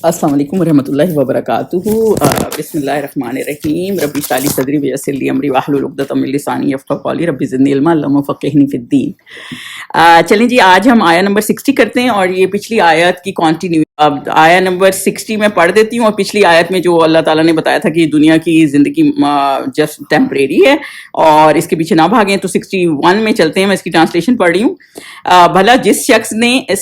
السلام علیکم ورحمۃ اللہ وبرکاتہ۔ بسم اللہ الرحمن الرحیم۔ رب اشرح لی صدری ویسر لی امری واحلل عقدۃ من لسانی یفقہوا قولی، رب زدنی علما اللہم فقہنی فی الدین۔ چلیں جی، آج ہم آیا نمبر 60 کرتے ہیں اور یہ پچھلی آیت کی کنٹینیو۔ اب آیا نمبر 60 میں پڑھ دیتی ہوں، اور پچھلی آیت میں جو اللہ تعالیٰ نے بتایا تھا کہ دنیا کی زندگی جسٹ ٹیمپریری ہے اور اس کے پیچھے نہ بھاگیں، تو 61 میں چلتے ہیں۔ میں اس کی ٹرانسلیشن پڑھ رہی ہوں۔ بھلا جس شخص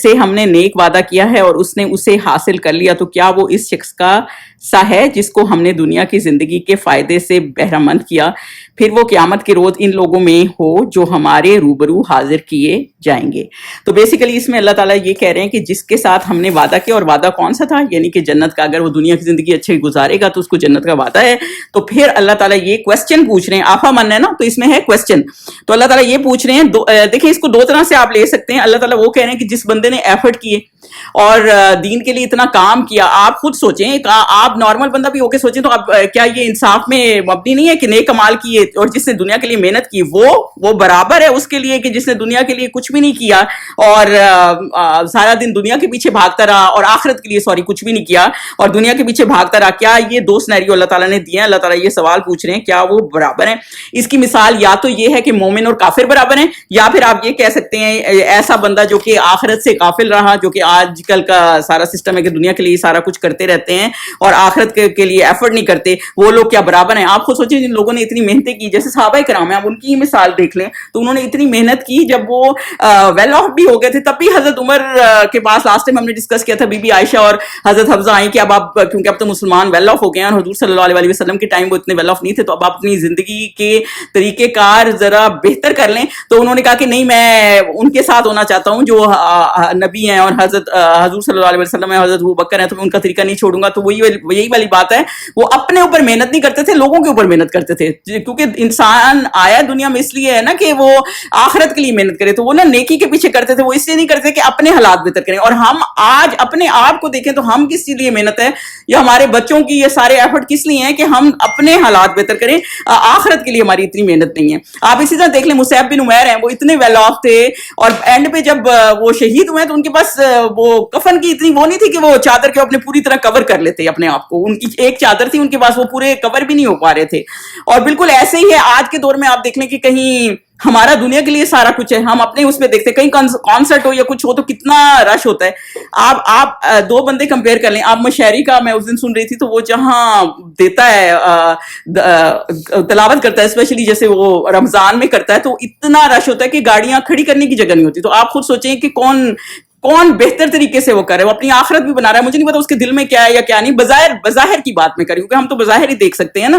سے ہم نے نیک وعدہ کیا ہے اور اس نے اسے حاصل کر لیا، تو کیا وہ اس شخص کا سا ہے جس کو ہم نے دنیا کی زندگی کے فائدے سے بہرہ مند کیا، پھر وہ قیامت کے روز ان لوگوں میں ہو جو ہمارے روبرو حاضر کیے جائیں گے۔ تو بیسیکلی اس میں اللہ تعالیٰ یہ کہہ رہے ہیں کہ جس کے ساتھ ہم نے وعدہ کیا، اور وعدہ کون سا تھا؟ یعنی کہ جنت کا۔ اگر وہ دنیا کی زندگی اچھے گزارے گا تو اس کو جنت کا وعدہ ہے۔ تو پھر اللہ تعالیٰ یہ کوسچن پوچھ رہے ہیں، آفا من ہے نا، تو اس میں ہے کوسچن۔ تو اللہ تعالیٰ یہ پوچھ رہے ہیں، دیکھیں اس کو دو طرح سے آپ لے سکتے ہیں۔ اللہ تعالیٰ وہ کہہ رہے ہیں کہ جس بندے نے ایفرٹ کیے اور دین کے لیے اتنا کام کیا، آپ خود سوچیں، آپ نارمل بندہ بھی ہو کے سوچیں تو اب کیا یہ انصاف میں مبنی نہیں ہے کہ نیک کمال کیے اور جس نے دنیا کے لیے محنت کی وہ برابر ہے اس کے لیے کہ جس نے دنیا کے لیے کچھ بھی نہیں کیا اور سارا دن دنیا کے پیچھے بھاگتا رہا، اور آخرت کے لیے کچھ بھی نہیں کیا اور دنیا کے پیچھے بھاگتا رہا؟ کیا یہ دو سینیریو اللہ تعالیٰ نے دیے ہیں؟ اللہ تعالیٰ یہ سوال پوچھ رہے ہیں، کیا وہ برابر ہیں؟ اس کی مثال یا تو یہ ہے کہ مومن اور کافر برابر ہیں، یا پھر آپ یہ کہہ سکتے ہیں ایسا بندہ جو کہ آخرت سے غافل رہا، جو کہ آج کل کا سارا سسٹم ہے کہ دنیا کے لیے سارا کچھ کرتے رہتے ہیں اور آخرت کے لیے ایفرٹ نہیں کرتے، وہ لوگ کیا برابر ہیں؟ آپ خود سوچیں، جن لوگوں نے اتنی محنتیں کی، جیسے صحابہ کرام ہیں، آپ ان کی مثال دیکھ لیں، تو انہوں نے اتنی محنت کی، جب وہ ویل آف بھی ہو گئے تھے تب بھی حضرت عمر کے پاس، لاسٹ ٹائم ہم نے ڈسکس کیا تھا، بی بی عائشہ اور حضرت حفصہ آئیں کہ اب آپ، کیونکہ اب تو مسلمان ویل آف ہو گئے ہیں اور حضور صلی اللہ علیہ وسلم کے ٹائم وہ اتنے ویل آف نہیں تھے، تو اب آپ اپنی زندگی کے طریقہ کار ذرا بہتر کر لیں۔ تو انہوں نے کہا کہ نہیں، میں ان کے ساتھ ہونا چاہتا ہوں جو نبی ہیں اور حضور صلی اللہ علیہ وسلم ہیں، حضرت ابوبکر ہیں، تو میں ان کا طریقہ نہیں چھوڑوں گا۔ تو یہی والی بات ہے، وہ اپنے اوپر محنت نہیں کرتے تھے، لوگوں کے اوپر محنت کرتے تھے، کیونکہ انسان آیا دنیا میں اس لیے ہے نا کہ وہ آخرت کے لیے محنت کرے، تو وہ نا نیکی کے پیچھے کرتے تھے، وہ اس لیے نہیں کرتے کہ اپنے حالات بہتر کریں۔ اور ہم آج اپنے آپ کو دیکھیں تو ہم کس کے لیے محنت ہے، یا ہمارے بچوں کی یہ سارے ایفرٹ کس لیے ہیں کہ ہم اپنے حالات بہتر کریں، آخرت کے لیے ہماری اتنی محنت نہیں ہے۔ آپ اسی طرح دیکھ لیں، مصعب بن عمیر ہیں، وہ اتنے ویل آف تھے اور اینڈ پہ جب وہ شہید ہوئے تو ان کے پاس وہ کفن کی اتنی وہ نہیں تھی کہ وہ چادر کے اپنے پوری طرح کور کر لیتے اپنے آپ کو، ان کی ایک چادر تھی ان کے پاس، وہ پورے کور بھی نہیں ہو پا رہے تھے۔ اور بالکل ایسے ہی ہے آج کے دور میں، آپ دیکھ لیں کہ کہیں ہمارا دنیا کے لیے سارا کچھ ہے، ہم اپنے اس میں دیکھتے ہیں، کہیں کانسرٹ ہو یا کچھ ہو تو کتنا رش ہوتا ہے۔ آپ دو بندے کمپیئر کر لیں، آپ مشاعری کا میں اس دن سن رہی تھی، تو وہ جہاں دیتا ہے تلاوت کرتا ہے، اسپیشلی جیسے وہ رمضان میں کرتا ہے، تو اتنا رش ہوتا ہے کہ گاڑیاں کھڑی کرنے کی جگہ نہیں ہوتی۔ تو آپ خود سوچیں کہ کون بہتر طریقے سے وہ کر رہا ہے، وہ اپنی آخرت بھی بنا رہا ہے، مجھے نہیں پتا اس کے دل میں کیا ہے یا کیا نہیں، بظاہر کی بات میں کریں، کیونکہ ہم تو بظاہر ہی دیکھ سکتے ہیں نا۔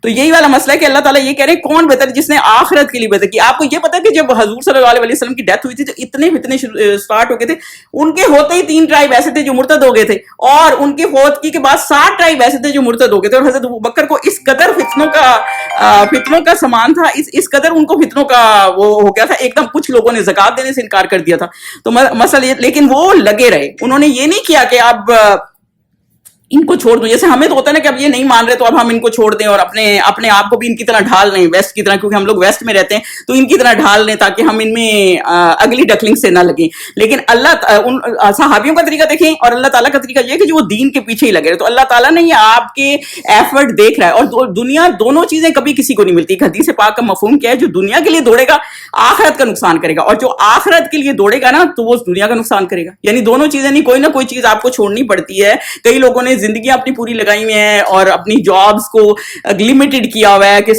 تو یہی والا مسئلہ ہے کہ اللہ تعالیٰ یہ کہہ رہے ہیں کون بہتر، جس نے آخرت کے لیے بہتر کی۔ آپ کو یہ پتا ہے کہ جب حضور صلی اللہ علیہ وسلم کی ڈیتھ ہوئی تھی تو اتنے فتنے سٹارٹ ہو گئے تھے، ان کے ہوتے ہی 3 ٹرائب ایسے تھے جو مرتد ہو گئے تھے، اور ان کے فوت کی کے بعد 60 ٹرائب ایسے تھے جو مرتد ہو گئے تھے، اور حضرت ابوبکر کو اس قدر فتنوں کا سامان تھا، اس قدر ان کو فتنوں کا وہ ہو گیا تھا، ایک دم کچھ لوگوں نے زکوٰۃ دینے سے انکار کر دیا تھا۔ تو مسئلہ یہ، لیکن وہ لگے رہے، انہوں نے یہ نہیں کیا کہ اب ان کو چھوڑ دوں، جیسے ہمیں تو ہوتا ہے نا کہ اب یہ نہیں مان رہے تو اب ہم ان کو چھوڑ دیں اور اپنے آپ کو بھی ان کی طرح ڈھال لیں، ویسٹ کی طرح، کیونکہ ہم لوگ ویسٹ میں رہتے ہیں تو ان کی طرح ڈھال لیں تاکہ ہم ان میں اگلی ڈکلنگ سے نہ لگیں۔ لیکن ان صحابیوں کا طریقہ دیکھیں اور اللہ تعالیٰ کا طریقہ یہ ہے کہ جو وہ دین کے پیچھے ہی لگے رہے، تو اللہ تعالیٰ نے یہ آپ کے ایفرٹ دیکھ رہا ہے۔ اور دنیا دونوں چیزیں کبھی کسی کو نہیں ملتی۔ ایک حدیث پاک کا مفہوم کیا ہے، جو دنیا کے لیے دوڑے گا آخرت کا نقصان کرے گا، اور جو آخرت کے لیے دوڑے گا نا تو وہ دنیا کا نقصان کرے گا۔ یعنی دونوں چیزیں نہیں، کوئی نہ کوئی چیز آپ کو چھوڑنی پڑتی ہے۔ کئی لوگوں نے زندگیاں اپنی پوری لگائی ہوئی ہیں اور اپنی جابز کو لمیٹڈ کیا ہوا ہے کہ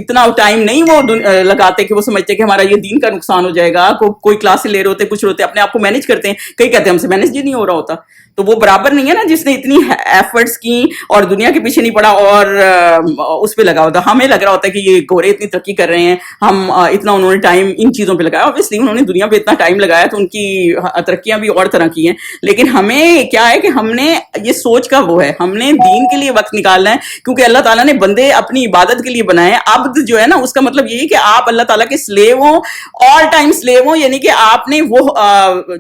اتنا ٹائم نہیں وہ لگاتے کہ وہ سمجھتے کہ ہمارا یہ دین کا نقصان ہو جائے گا۔ کوئی کلاسیں لے رہے ہوتے، کچھ ہوتے، اپنے آپ کو مینج کرتے ہیں، کئی کہتے ہیں ہم سے مینج ہی نہیں ہو رہا ہوتا۔ تو وہ برابر نہیں ہے نا جس نے اتنی ایفرٹس کی اور دنیا کے پیچھے نہیں پڑا اور اس پہ لگا ہوتا۔ ہمیں لگ رہا ہوتا ہے کہ یہ گورے اتنی ترقی کر رہے ہیں، ہم اتنا انہوں نے ٹائم ان چیزوں پہ لگایا، اوبویسلی انہوں نے دنیا پہ اتنا ٹائم لگایا تو ان کی ترقیاں بھی اور طرح کی ہیں، لیکن ہمیں کیا ہے کہ ہم نے یہ سوچ کا وہ ہے, ہم نے دین کے لیے وقت نکالنا ہے, کیونکہ اللہ تعالیٰ نے بندے اپنی عبادت کے لیے بنائے ہیں. عبد جو ہے نا اس کا مطلب یہ ہے کہ آپ اللہ تعالیٰ کے سلیو ہوں, آل ٹائم سلیو ہوں, یعنی کہ آپ نے وہ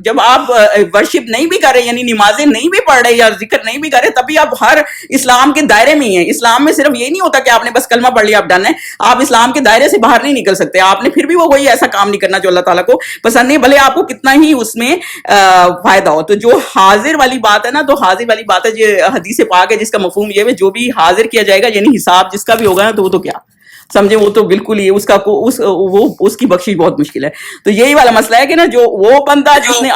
جب آپ ورشپ نہیں بھی کر رہے, یعنی نمازیں نہیں بھی پڑھ رہے یا ذکر نہیں بھی کر رہے, تبھی آپ ہر اسلام کے دائرے میں ہی ہیں. اسلام میں صرف یہ نہیں ہوتا کہ آپ نے بس کلمہ پڑھ لیا آپ ڈن ہے, آپ اسلام کے دائرے سے باہر نہیں نکل سکتے. آپ نے پھر بھی وہ کوئی ایسا کام نہیں کرنا جو اللہ تعالیٰ کو پسند نہیں, بھلے آپ کو کتنا ہی اس میں فائدہ ہو. تو جو حاضر والی بات ہے نا, تو حاضر والی بات ہے جو حدیث پاک ہے جس کا مفہوم یہ ہے جو بھی حاضر کیا جائے گا, یعنی حساب جس کا بھی ہوگا نا, تو وہ تو کیا سمجھے, وہ تو بالکل ہی اس کی بخشش بہت مشکل ہے. تو یہی والا مسئلہ ہے کہ نا جو وہ بندہ جس نے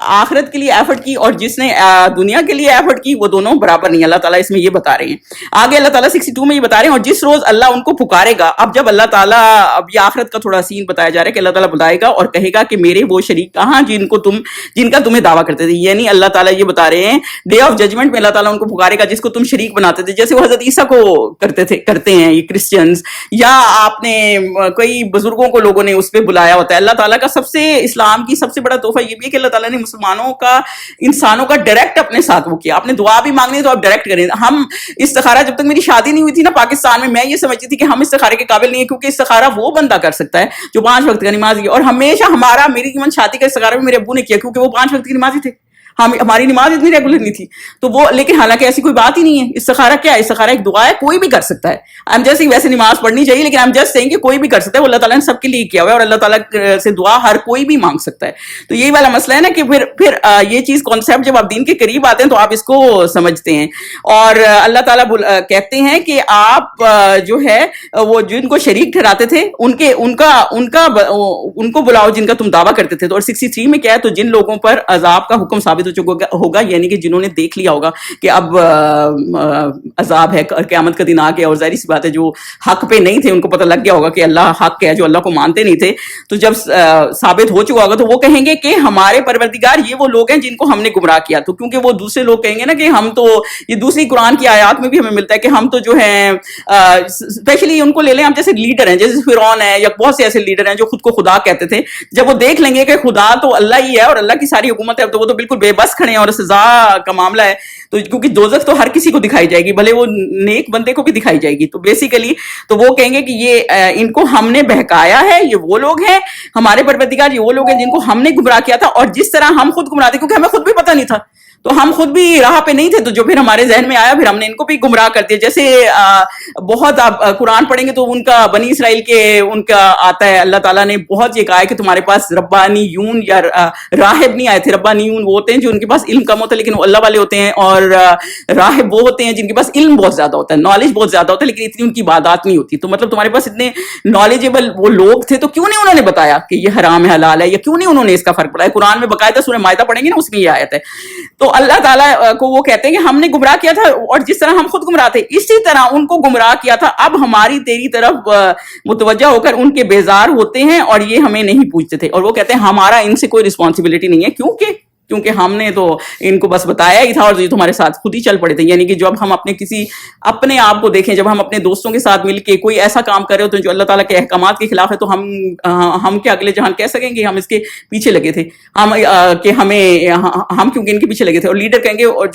آخرت کے لیے ایفرٹ کی اور جس نے دنیا کے لیے ایفرٹ کی, وہ دونوں برابر نہیں. اللہ تعالیٰ اس میں یہ بتا رہے ہیں. آگے اللہ تعالیٰ 62 میں یہ بتا رہے ہیں, اور جس روز اللہ ان کو پکارے گا. اب جب اللہ تعالیٰ, اب یہ آخرت کا تھوڑا سین بتایا جا رہا ہے کہ اللہ تعالیٰ بتائے گا اور کہے گا کہ میرے وہ شریک کہاں جن کا تمہیں دعویٰ کرتے تھے. یعنی اللہ تعالیٰ یہ بتا رہے ہیں ڈے آف ججمنٹ میں اللہ تعالیٰ ان کو پکارے گا جس کو تم شریک بناتے تھے, جیسے وہ حضرت عیسیٰ کو کرتے ہیں یہ کرسچنز, یا آپ نے کئی بزرگوں کو لوگوں نے اس پہ بلایا ہوتا ہے. اللہ تعالیٰ کا اسلام کی سب سے بڑا تحفہ یہ بھی ہے کہ اللہ تعالیٰ نے مسلمانوں کا, انسانوں کا ڈائریکٹ اپنے ساتھ وہ کیا. آپ نے دعا بھی مانگنی ہے تو آپ ڈائریکٹ کریں. ہم استخارہ, جب تک میری شادی نہیں ہوئی تھی نا پاکستان میں یہ سمجھتی تھی کہ ہم استخارے کے قابل نہیں ہیں, کیونکہ استخارہ وہ بندہ کر سکتا ہے جو 5 وقت کا نمازی ہے. اور ہمیشہ میری شادی کا استخارہ بھی میرے ابو نے کیا, کیونکہ وہ 5 وقت کی نمازی تھے. ہماری نماز اتنی ریگولر نہیں تھی تو وہ, لیکن حالانکہ ایسی کوئی بات ہی نہیں ہے. استخارہ کیا ہے؟ استخارہ ایک دعا ہے, کوئی بھی کر سکتا ہے. ویسے نماز پڑھنی چاہیے, لیکن کہ کوئی بھی کر سکتا ہے. وہ اللہ تعالیٰ نے سب کے لیے کیا ہوا ہے, اور اللہ تعالیٰ سے دعا ہر کوئی بھی مانگ سکتا ہے. تو یہی والا مسئلہ ہے نا کہ پھر یہ چیز کانسیپٹ جب آپ دین کے قریب آتے ہیں تو آپ اس کو سمجھتے ہیں. اور اللہ تعالیٰ کہتے ہیں کہ آپ جو ہے وہ جن کو شریک ٹھہراتے تھے ان کو بلاؤ جن کا تم دعویٰ کرتے تھے. تو اور 63 میں کیا ہے, تو جن لوگوں پر عذاب کا حکم ثابت ہو چکا ہوگا, یعنی کہ جنہوں نے دیکھ لیا ہوگا کہ اب عذاب ہے, قیامت کا دن آ گیا, اور ظاہری سی بات ہے جو حق پہ نہیں تھے ان کو پتہ لگ گیا ہوگا کہ اللہ حق ہے, جو اللہ کو مانتے نہیں تھے. تو جب ثابت ہو چکا ہوگا تو وہ کہیں گے کہ ہمارے پروردگار یہ وہ لوگ ہیں جن کو ہم نے گمراہ کیا. تو کیونکہ وہ دوسرے لوگ کہیں گے نا کہ ہم تو, یہ دوسری قرآن کی آیات میں بھی ہمیں ملتا ہے کہ ہم تو جو ہیں اسپیشلی ان کو لے لیں, ہم جیسے لیڈر ہیں, جیسے فرعون ہے یا بہت سے ایسے لیڈر ہیں جو خود کو خدا کہتے تھے, جب وہ دیکھ لیں گے کہ خدا تو اللہ ہی ہے اور اللہ کی ساری حکومت ہے, تو وہ تو بالکل بے بس کھڑے ہیں اور سزا کا معاملہ ہے. تو کیونکہ دوزخ تو ہر کسی کو دکھائی جائے گی, بھلے وہ نیک بندے کو بھی دکھائی جائے گی. تو بیسیکلی تو وہ کہیں گے کہ یہ ان کو ہم نے بہکایا ہے, یہ وہ لوگ ہیں ہمارے پروردگار, یہ وہ لوگ ہیں جن کو ہم نے گمراہ کیا تھا. اور جس طرح ہم خود گمراہ تھے, کیونکہ ہمیں خود بھی پتہ نہیں تھا, تو ہم خود بھی راہ پہ نہیں تھے, تو جو پھر ہمارے ذہن میں آیا پھر ہم نے ان کو بھی گمراہ کر دیا. جیسے بہت آپ قرآن پڑھیں گے تو ان کا بنی اسرائیل کے ان کا آتا ہے, اللہ تعالیٰ نے بہت یہ کہا ہے کہ تمہارے پاس ربانیون یا راہب نہیں آئے تھے. ربانیون وہ ہوتے ہیں جو ان کے پاس علم کم ہوتا ہے لیکن وہ اللہ والے ہوتے ہیں, اور راہب وہ ہوتے ہیں جن کے پاس علم بہت زیادہ ہوتا ہے, نالج بہت زیادہ ہوتا ہے, لیکن اتنی ان کی عبادات نہیں ہوتی. تو مطلب تمہارے پاس اتنے نالجیبل وہ لوگ تھے, تو کیوں نہیں انہوں نے بتایا کہ یہ حرام ہے حلال ہے, یا کیوں نہیں انہوں نے اس کا فرق پڑھایا. قرآن میں باقاعدہ سورہ مائدہ پڑھیں گے نا, اس میں یہ آیت ہے. تو اللہ تعالیٰ کو وہ کہتے ہیں کہ ہم نے گمراہ کیا تھا, اور جس طرح ہم خود گمراہ تھے اسی طرح ان کو گمراہ کیا تھا. اب ہماری تیری طرف متوجہ ہو کر ان کے بیزار ہوتے ہیں اور یہ ہمیں نہیں پوچھتے تھے. اور وہ کہتے ہیں ہمارا ان سے کوئی رسپانسبلٹی نہیں ہے, کیونکہ ہم نے تو ان کو بس بتایا ہی تھا اور یہ تمہارے ساتھ خود ہی چل پڑے تھے. یعنی کہ جب ہم اپنے آپ کو دیکھیں, جب ہم اپنے دوستوں کے ساتھ مل کے کوئی ایسا کام کر رہے ہوتے ہیں جو اللہ تعالیٰ کے احکامات کے خلاف ہے, تو ہم کیا اگلے جہان کہہ سکیں گے ہم اس کے پیچھے لگے تھے, ہم کیونکہ ان کے پیچھے لگے تھے. اور لیڈر کہیں گے, اور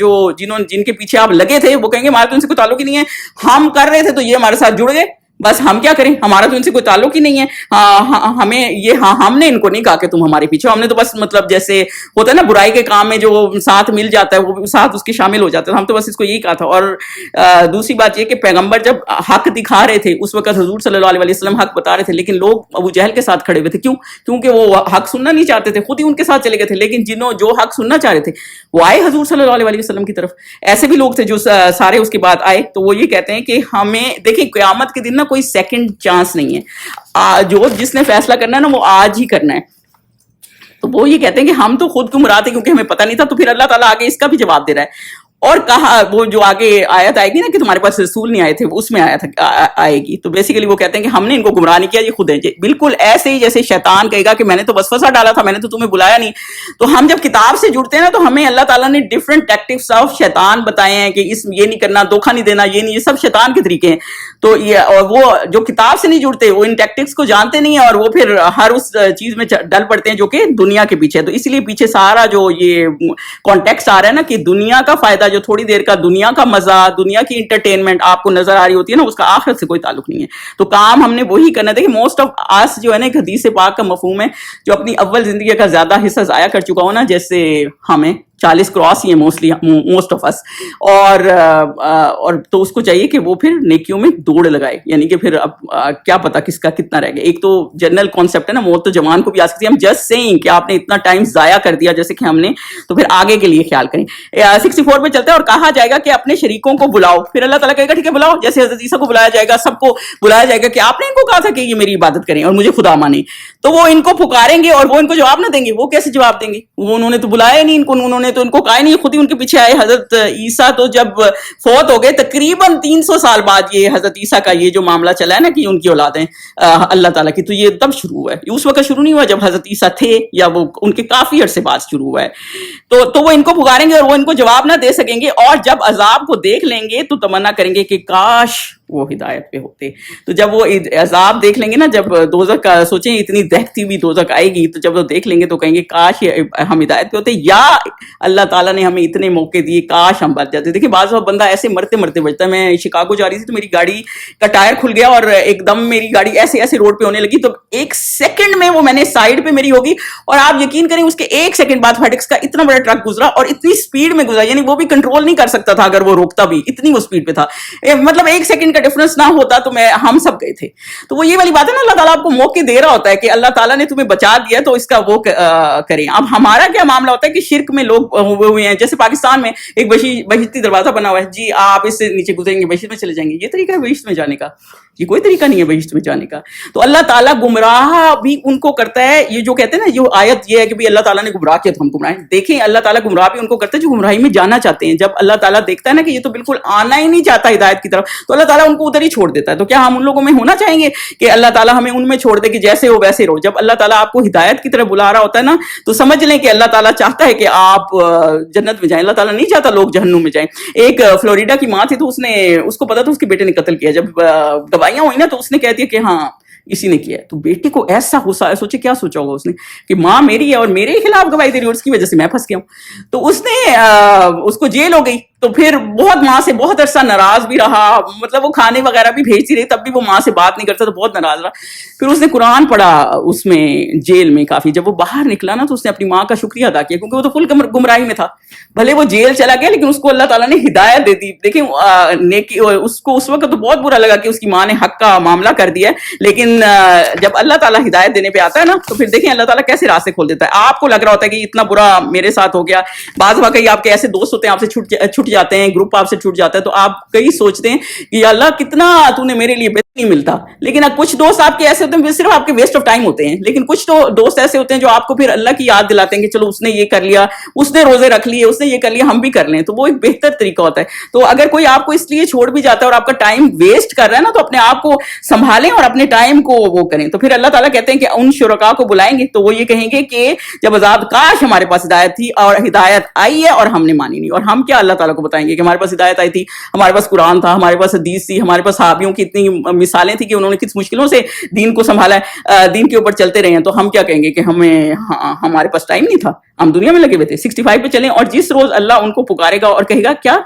جن کے پیچھے آپ لگے تھے وہ کہیں گے ہمارے تو ان سے کوئی تعلق ہی نہیں ہے, ہم کر رہے تھے تو یہ ہمارے ساتھ جڑ گئے, بس ہم کیا کریں, ہمارا تو ان سے کوئی تعلق ہی نہیں ہے. ہم نے ان کو نہیں کہا کہ تم ہمارے پیچھے, ہم نے تو بس مطلب جیسے ہوتا ہے نا برائی کے کام میں جو ساتھ مل جاتا ہے وہ ساتھ اس کے شامل ہو جاتا ہے, ہم تو بس اس کو یہی کہا تھا. اور دوسری بات یہ کہ پیغمبر جب حق دکھا رہے تھے اس وقت حضور صلی اللہ علیہ وسلم حق بتا رہے تھے, لیکن لوگ ابو جہل کے ساتھ کھڑے ہوئے تھے. کیونکہ وہ حق سننا نہیں چاہتے تھے, خود ہی ان کے ساتھ چلے گئے تھے. لیکن جو حق سننا چاہ رہے تھے وہ آئے حضور صلی اللہ علیہ وسلم کی طرف. ایسے بھی لوگ تھے جو سارے اس کے بعد آئے. تو وہ یہ کہتے ہیں کہ ہمیں دیکھیں قیامت کے دن نا کوئی سیکنڈ چانس نہیں ہے, جس نے فیصلہ کرنا ہے نا وہ آج ہی کرنا ہے. تو وہ یہ کہتے ہیں کہ ہم تو خود گمراہ تھے کیونکہ ہمیں پتہ نہیں تھا. تو پھر اللہ تعالیٰ آگے اس کا بھی جواب دے رہا ہے, اور کہا وہ جو آگے آیت آئے گی نا کہ تمہارے پاس رسول نہیں آئے تھے, اس میں آئے گی. تو بیسیکلی وہ کہتے ہیں کہ ہم نے ان کو گمراہ نہیں کیا, یہ خود ہیں. بالکل ایسے ہی جیسے شیطان کہے گا کہ میں نے تو وسوسہ ڈالا تھا, میں نے تو تمہیں بلایا نہیں. تو ہم جب کتاب سے جڑتے ہیں نا تو ہمیں اللہ تعالیٰ نے ڈفرنٹ ٹیکٹکس آف شیطان بتائے ہیں کہ یہ نہیں کرنا, دھوکہ نہیں دینا, یہ نہیں, یہ سب شیطان کے طریقے ہیں. تو اور وہ جو کتاب سے نہیں جڑتے وہ ان ٹیکٹکس کو جانتے نہیں ہیں, اور وہ پھر ہر اس چیز میں ڈل پڑتے ہیں جو کہ دنیا کے پیچھے ہے. تو اس لیے پیچھے سارا جو یہ کانٹیکسٹ آ رہا ہے نا کہ دنیا کا فائدہ کا جو تھوڑی دیر کا دنیا کا مزہ, دنیا کی انٹرٹینمنٹ آپ کو نظر آ رہی ہوتی ہے نا, اس کا آخرت سے کوئی تعلق نہیں ہے. تو کام ہم نے وہی کرنا. دیکھیں موسٹ آف آس جو ہے نا ایک حدیث پاک کا مفہوم ہے, جو اپنی اول زندگی کا زیادہ حصہ ضائع کر چکا ہو نا, جیسے ہمیں 40 کراس ہی ہیں موسٹ آف اس, اور تو اس کو چاہیے کہ وہ پھر نیکیوں میں دوڑ لگائے, یعنی کہ پھر اب کیا پتا کس کا کتنا رہ گیا. ایک تو جنرل کانسیپٹ ہے نا, موت تو جوان کو بھی آ سکتی ہے. ہم جسٹ سیئنگ کہ آپ نے اتنا ٹائم ضائع کر دیا جیسے کہ ہم نے, تو پھر آگے کے لیے خیال کریں. 64 پہ چلتے ہیں, اور کہا جائے گا کہ اپنے شریکوں کو بلاؤ. پھر اللہ تعالیٰ کہے گا ٹھیک ہے بلاؤ, جیسے حضرت عیسیٰ کو بلایا جائے گا, سب کو بلایا جائے گا کہ آپ نے ان کو کہا تھا کہ یہ میری عبادت کریں اور مجھے خدا مانیں. تو وہ ان کو پکاریں گے اور وہ ان کو جواب نہ دیں گے. وہ کیسے جواب دیں گے؟ وہ انہوں نے تو بلایا نہیں ان کو, انہوں نے تو ان کو کہا نہیں, خود ہی ان کے پیچھے آئے. حضرت عیسیٰ تو جب فوت ہو گئے تقریباً 300 سال بعد یہ حضرت عیسیٰ کا یہ جو معاملہ چلا ہے نا کہ ان کی اولادیں اللہ تعالیٰ کی, تو یہ تب شروع ہوا ہے. اس وقت شروع نہیں ہوا جب حضرت عیسیٰ تھے, یا وہ ان کے کافی عرصے بعد شروع ہوا ہے. تو وہ ان کو پکاریں گے اور وہ ان کو جواب نہ دے سکیں گے, اور جب عذاب کو دیکھ لیں گے تو تمنا کریں گے کہ کاش وہ ہدایت پہ ہوتے. تو جب وہ عذاب دیکھ لیں گے نا, جب دوزخ کا سوچیں اتنی دہتی ہوئی دوزخ آئے گی, تو جب وہ دیکھ لیں گے تو کہیں گے کاش ہم ہدایت پہ ہوتے, یا اللہ تعالیٰ نے ہمیں اتنے موقع دیے, کاش ہم بچ جاتے. دیکھیں بعض بندہ ایسے مرتے مرتے بچتا ہے. میں شکاگو جا رہی تھی تو میری گاڑی کا ٹائر کھل گیا اور ایک دم میری گاڑی ایسے ایسے روڈ پہ ہونے لگی, تو ایک سیکنڈ میں وہ میں نے سائڈ پہ میری ہوگی, اور آپ یقین کریں اس کے ایک سیکنڈ بعد فیڈیکس کا اتنا بڑا ٹرک گزرا اور اتنی سپیڈ میں گزرا, یعنی وہ بھی کنٹرول نہیں کر سکتا تھا اگر وہ روکتا بھی, اتنی وہ سپیڈ پہ تھا. مطلب ایک سیکنڈ کا ڈفرنس نہ ہوتا تو ہم سب گئے تھے. تو وہ یہ والی بات ہے نا, اللہ تعالیٰ آپ کو موقع دے رہا ہوتا ہے کہ اللہ تعالیٰ نے تمہیں بچا دیا تو اس کا وہ کریں. اب ہمارا کیا معاملہ ہوتا ہے کہ شرک میں لوگ ہوئے ہیں. جیسے پاکستان میں ایک بہشتی دروازہ بنا ہوا ہے, جی آپ اس سے نیچے گزریں گے بہشت میں چلے جائیں گے. یہ طریقہ ہے بہشت میں جانے کا؟ یہ کوئی طریقہ نہیں ہے بہشت میں جانے کا. تو اللہ تعالیٰ گمراہ بھی ان کو کرتا ہے. یہ جو کہتے ہیں نا, جو آیت یہ ہے کہ اللہ تعالیٰ نے گمراہ کیا تو ہم گمراہ ہیں. دیکھیں اللہ تعالیٰ گمراہ بھی ان کو کرتا ہے جو گمراہی میں جانا چاہتے ہیں. جب اللہ تعالیٰ دیکھتا ہے نا کہ یہ تو بالکل آنا ہی نہیں چاہتا ہدایت کی طرف, تو اللہ تعالیٰ ان کو ادھر ہی چھوڑ دیتا ہے. تو کیا ہم ان لوگوں میں ہونا چاہیں گے کہ اللہ تعالیٰ ہمیں ان میں چھوڑ دے کہ جیسے ہو ویسے رہو؟ جب اللہ تعالیٰ آپ کو ہدایت کی طرف بلا رہا ہوتا ہے نا, تو سمجھ لیں کہ اللہ تعالیٰ چاہتا ہے کہ آپ جنت میں جائیں. اللہ تعالیٰ نہیں چاہتا لوگ جہنم میں جائیں. ایک فلوریڈا کی ماں تھی, تو اس کو پتا تھا اس کے بیٹے نے قتل کیا. جب گواہیاں ہوئی نا تو اس نے کہہ دیا کہ ہاں اسی نے کیا ہے. تو بیٹے کو ایسا غصہ ہے, سوچے کیا سوچا ہوگا اس نے کہ ماں میری ہے اور میرے خلاف گواہی دے رہی ہے, اس کی وجہ سے میں پھنس گیا ہوں. تو اس نے اس کو جیل ہو گئی. تو پھر بہت ماں سے بہت عرصہ ناراض بھی رہا, مطلب وہ کھانے وغیرہ بھی بھیجتی رہی, تب بھی وہ ماں سے بات نہیں کرتا, تو بہت ناراض رہا. پھر اس نے قرآن پڑھا اس میں جیل میں کافی. جب وہ باہر نکلا نا تو اس نے اپنی ماں کا شکریہ ادا کیا, کیونکہ وہ تو فل گمراہی میں تھا. بھلے وہ جیل چلا گیا لیکن اس کو اللہ تعالیٰ نے ہدایت دے دی. دیکھیں نیکی, اس کو اس وقت تو بہت برا لگا کہ اس کی ماں نے حق کا معاملہ کر دیا ہے, لیکن جب اللہ تعالیٰ ہدایت دینے پہ آتا ہے نا تو پھر دیکھیں اللہ تعالیٰ کیسے راستے کھول دیتا ہے. آپ کو لگ رہا ہوتا ہے کہ اتنا برا میرے ساتھ ہو گیا. بعض واقعی آپ کے ایسے دوست ہوتے ہیں آپ سے چھٹ جاتے ہیں, گروپ آپ سے چھوٹ جاتا ہے, تو آپ کئی سوچتے ہیں کہ یا اللہ کتنا تو نے میرے لیے بہتر نہیں ملتا. لیکن کچھ دوست آپ کے ایسے ہوتے ہیں صرف آپ کے ویسٹ آف ٹائم ہوتے ہیں. لیکن کچھ تو دوست ایسے ہوتے ہیں جو آپ کو پھر اللہ کی یاد دلاتے ہیں کہ چلو اس نے یہ کر لیا, اس نے روزے رکھ لیے, اس نے یہ کر لیا, ہم بھی کر لیں. تو وہ ایک بہتر طریقہ ہوتا ہے. تو اگر کوئی آپ کو اس لیے چھوڑ بھی جاتا ہے اور آپ کا ٹائم ویسٹ کر رہا ہے نا, تو اپنے آپ کو سنبھالیں اور اپنے ٹائم کو وہ کریں. تو پھر اللہ تعالیٰ کہتے ہیں کہ ان شرکا کو بلائیں گے, تو وہ یہ کہیں گے کہ جب عذاب, کاش ہمارے پاس ہدایت تھی اور ہدایت آئی ہے اور ہم نے مانی نہیں. اور ہم کیا اللہ تعالیٰ کو بتائیں گے کہ ہمارے پاس ہدایت آئی تھی, ہمارے پاس قرآن تھا, ہمارے پاس حدیث تھی, ہمارے پاس صحابیوں کی اتنی مثالیں تھی کہ انہوں نے کس مشکلوں سے دین کو سنبھالا ہے, دین کے اوپر چلتے رہے ہیں. تو ہم کیا کہیں گے کہ ہمارے پاس ٹائم نہیں تھا, ہم دنیا میں لگے ہوئے تھے. 65 پہ چلیں, اور جس روز اللہ ان کو پکارے گا اور کہے گا کیا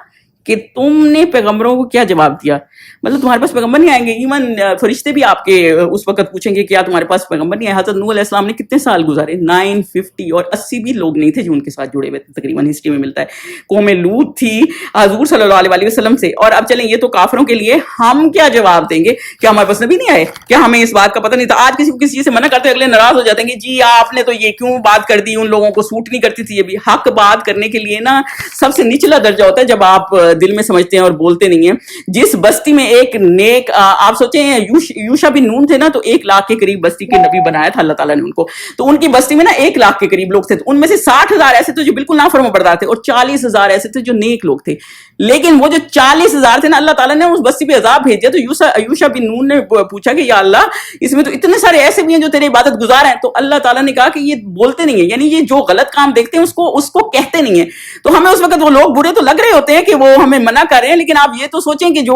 کہ تم نے پیغمبروں کو کیا جواب دیا, مطلب تمہارے پاس پیغمبر نہیں آئیں گے. ایون فرشتے بھی آپ کے اس وقت پوچھیں گے کیا تمہارے پاس پیغمبر نہیں آئے. حضرت نوح علیہ السلام نے کتنے سال گزارے, 950, اور 80 بھی لوگ نہیں تھے جو ان کے ساتھ جڑے ہوئے تھے, تقریباً ہسٹری میں ملتا ہے. قوم لوط تھی حضور صلی اللہ علیہ وسلم سے. اور اب چلیں, یہ تو کافروں کے لیے, ہم کیا جواب دیں گے؟ کیا ہمارے پاس نبی نہیں آئے؟ کیا ہمیں اس بات کا پتہ نہیں تھا؟ آج کسی کو کسی چیز سے منع کرتے اگلے ناراض ہو جاتے ہیں کہ جی آپ نے تو یہ کیوں بات کر دی, ان لوگوں کو سوٹ نہیں کرتی تھی. یہ بھی حق بات کرنے کے لیے نا سب سے نچلا درجہ ہوتا ہے جب آپ دل میں سمجھتے ہیں اور بولتے نہیں ہیں. جس بستی میں ایک نیک, آپ سوچیں یوشا بن نون تھے نا, تو 1 لاکھ کے قریب بستی کے نبی بنایا تھا اللہ تعالیٰ نے ان کو. تو ان کی بستی میں نا 1 لاکھ کے قریب لوگ تھے, ان میں سے 60,000 ایسے تھے جو بالکل نافرما بردار تھے, اور 40,000 ایسے تھے جو نیک لوگ تھے. لیکن وہ جو 40,000 تھے نا, اللہ تعالیٰ نے اس بستی پہ عذاب بھیج دیا. تو یوشا بن نون نے پوچھا کہ یا اللہ اس میں تو اتنے سارے ایسے بھی ہیں جو تیری عبادت گزار ہیں. تو اللہ تعالیٰ نے کہا کہ یہ بولتے نہیں ہیں, یعنی یہ جو غلط کام دیکھتے ہیں اس کو کہتے نہیں ہیں. تو ہمیں اس وقت وہ لوگ برے تو لگ رہے ہوتے ہیں کہ وہ ہمیں منع کر رہے ہیں, لیکن آپ یہ تو سوچیں کہ جو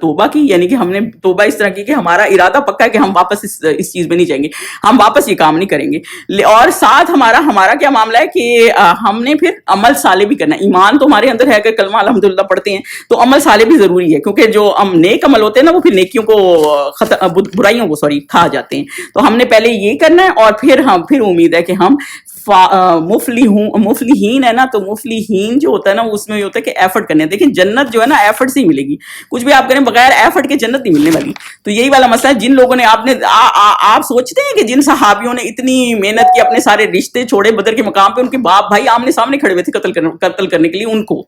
توبہ کی, یعنی کہ ہم نے توبہ اس طرح کی کہ ہمارا ارادہ پکا ہے کہ ہم واپس اس چیز میں نہیں جائیں گے, ہم واپس یہ کام نہیں کریں گے. اور ساتھ ہمارا کیا معاملہ ہے کہ ہم نے پھر عمل صالح بھی کرنا ہے. ایمان تو ہمارے اندر ہے, اگر کلمہ الحمدللہ پڑھتے ہیں تو عمل صالح بھی ضروری ہے, کیونکہ جو ہم نیک عمل ہوتے ہیں نا وہ پھر نیکیوں کو برائیوں کو کھا جاتے ہیں. تو ہم نے پہلے یہ کرنا ہے, اور پھر امید ہے کہ ہم مفلحین ہے نا. تو مفلحین جو ہوتا ہے نا اس میں یہ ہوتا ہے کہ ایفرٹ کرنے. دیکھیں جنت جو ہے نا ایفرٹ سے ہی ملے گی, کچھ بھی آپ کریں بغیر ایفرٹ کے جنت نہیں ملنے والی. تو یہی والا مسئلہ ہے. جن لوگوں نے آپ سوچتے ہیں کہ جن صحابیوں نے اتنی محنت کی, اپنے سارے رشتے چھوڑے بدر کے مقام پہ, ان کے باپ بھائی آمنے سامنے کھڑے ہوئے تھے قتل کرنے کے لیے ان کو,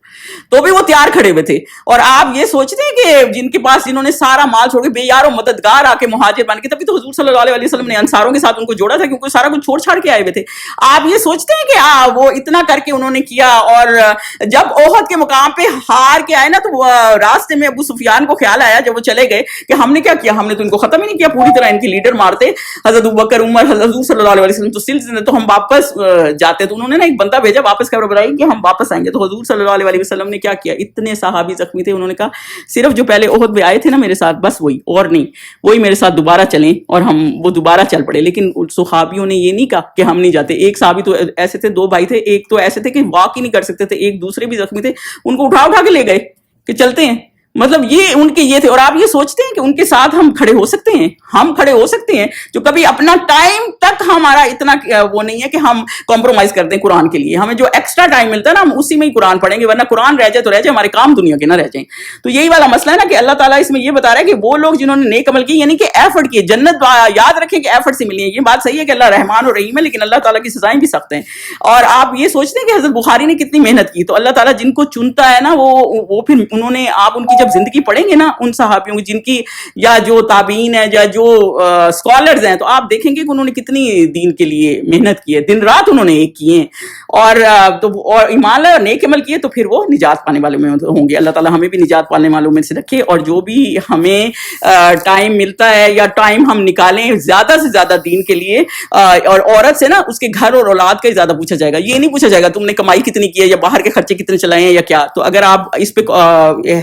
تو بھی وہ تیار کھڑے ہوئے تھے. اور آپ یہ سوچتے ہیں کہ جنہوں نے سارا مال چھوڑ کے بے یار و مددگار آ کے مہاجر بن کے, تبھی تو حضور صلی اللہ علیہ وسلم نے انصاروں کے ساتھ ان کو جوڑا تھا, کیونکہ سارا کچھ چھوڑ چھاڑ کے آئے ہوئے تھے. آپ یہ سوچتے ہیں کہ وہ اتنا کر کے انہوں نے کیا, اور جب احد کے مقام پہ ہار کے آئے نا, تو راستے میں ابو سفیان کو خیال آیا جب وہ چلے گئے کہ ہم نے کیا کیا, ہم نے تو ان کو ختم ہی نہیں کیا پوری طرح. ان کے لیڈر مارتے حضرت ابوبکر, عمر, حضور صلی اللہ علیہ وسلم تو سلسلے, تو ہم واپس جاتے. تو انہوں نے نا ایک بندہ بھیجا واپس خبر بلائی کہ ہم واپس آئیں گے. تو حضور صلی اللہ علیہ وسلم نے کیا کیا, اتنے صحابی زخمی تھے, انہوں نے کہا صرف جو پہلے احد میں آئے تھے نا میرے ساتھ, بس وہی, اور نہیں, وہی میرے ساتھ دوبارہ چلیں. اور وہ دوبارہ چل پڑے. لیکن صحابیوں نے یہ نہیں کہا کہ ہم نہیں جاتے. ایک صحابی تو ایسے تھے, 2 بھائی تھے, ایک تو ایسے تھے کہ واک ہی نہیں کر سکتے تھے, ایک دوسرے بھی زخمی تھے, ان کو اٹھا کے لے گئے کہ چلتے ہیں. مطلب یہ ان کے یہ تھے. اور آپ یہ سوچتے ہیں کہ ان کے ساتھ ہم کھڑے ہو سکتے ہیں؟ ہم کھڑے ہو سکتے ہیں جو کبھی اپنا ٹائم تک ہمارا اتنا وہ نہیں ہے کہ ہم کمپرومائز کر دیں قرآن کے لیے. ہمیں جو ایکسٹرا ٹائم ملتا ہے نا ہم اسی میں ہی قرآن پڑھیں گے, ورنہ قرآن رہ جائے تو رہ جائے, ہمارے کام دنیا کے نہ رہ جائیں. تو یہی والا مسئلہ ہے نا کہ اللہ تعالیٰ اس میں یہ بتا رہا ہے کہ وہ لوگ جنہوں نے نیک عمل کی, یعنی کہ ایفرٹ کیے, جنت یاد رکھیں کہ ایفرٹ سے ملی ہے. یہ بات صحیح ہے کہ اللہ رحمان اور رحیم ہے, لیکن اللہ تعالیٰ کی سزائیں بھی سخت ہیں. اور آپ یہ سوچتے ہیں کہ حضرت بخاری نے کتنی محنت کی, تو اللہ تعالیٰ جن کو چنتا ہے نا وہ پھر انہوں نے, آپ ان کی جب زندگی پڑھیں گے نا ان صحابیوں کی, جن کی یا جو تابعین ہیں یا جو اسکالرز ہیں, تو آپ دیکھیں گے کہ انہوں نے کتنی دین کے لیے محنت کی ہے, دن رات انہوں نے ایک کیے ہیں. اور ایمان اور نیک عمل کیے, تو پھر وہ نجات پانے والوں میں ہوں گے. اللہ تعالیٰ ہمیں بھی نجات پانے والوں میں سے رکھے. اور جو بھی ہمیں ٹائم ملتا ہے یا ٹائم ہم نکالیں زیادہ سے زیادہ دین کے لیے, اور عورت سے نا اس کے گھر اور اولاد کا ہی زیادہ پوچھا جائے گا. یہ نہیں پوچھا جائے گا تم نے کمائی کتنی کی ہے یا باہر کے خرچے کتنے چلائے ہیں یا کیا. تو اگر آپ اس پہ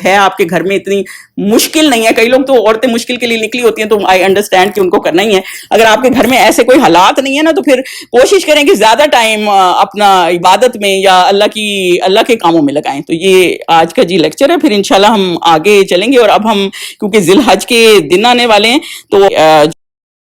ہے آپ کے گھر میں اتنی مشکل نہیں ہے, کئی لوگ تو عورتیں مشکل کے لیے نکلی ہوتی ہیں, تو آئی انڈرسٹینڈ کہ ان کو کرنا ہی ہے. اگر آپ کے گھر میں ایسے کوئی حالات نہیں ہے نا, تو پھر کوشش کریں کہ زیادہ ٹائم اپنا عبادت میں یا اللہ کے کاموں میں لگائیں. تو یہ آج کا لیکچر ہے. پھر انشاءاللہ ہم آگے چلیں گے. اور اب ہم کیونکہ ذی الحج کے دن آنے والے ہیں, تو